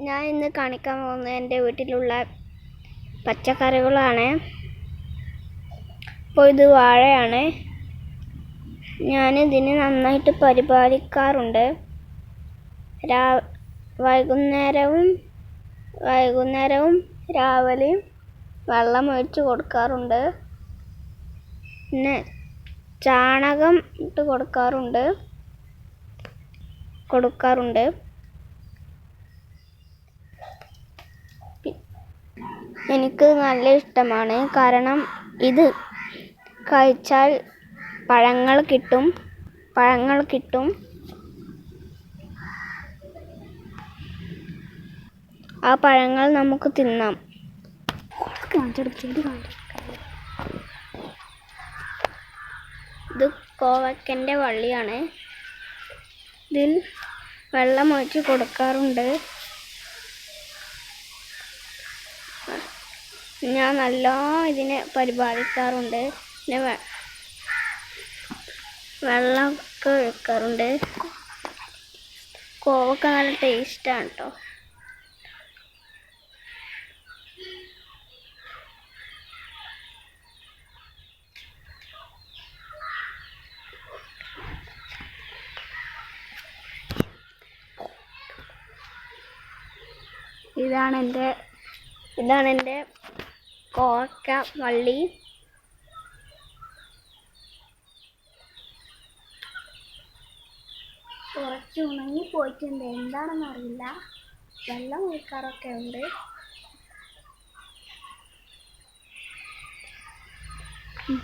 ഞാൻ ഇന്ന് കാണിക്കാൻ പോകുന്നത് എൻ്റെ വീട്ടിലുള്ള പച്ചക്കറികളാണ്. അപ്പോൾ ഇത് വാഴയാണ്. ഞാനിതിനെ നന്നായിട്ട് പരിപാലിക്കാറുണ്ട്. വൈകുന്നേരവും രാവിലെയും വെള്ളം ഒഴിച്ച് കൊടുക്കാറുണ്ട്. പിന്നെ ചാണകം ഇട്ട് കൊടുക്കാറുണ്ട്. എനിക്ക് നല്ല ഇഷ്ടമാണ്, കാരണം ഇത് കഴിച്ചാൽ പഴങ്ങൾ കിട്ടും. ആ പഴങ്ങൾ നമുക്ക് തിന്നാം. ഇത് കോവക്കൻ്റെ വള്ളിയാണ്. ഇതിൽ വെള്ളം ഒഴിച്ച് കൊടുക്കാറുണ്ട്. ഞാൻ നല്ലോണം ഇതിനെ പരിപാലിക്കാറുണ്ട്. പിന്നെ വെള്ളമൊക്കെ ഒഴിക്കാറുണ്ട്. കോവക്ക നല്ല ടേസ്റ്റാണ് കേട്ടോ. ഇതാണ് എൻ്റെ കോവക്ക വള്ളി. കുറച്ച് ഉണങ്ങി പോയിട്ടുണ്ട്, എന്താണെന്ന് അറിയില്ല. വെള്ളം ഒഴിക്കാറൊക്കെ ഉണ്ട്.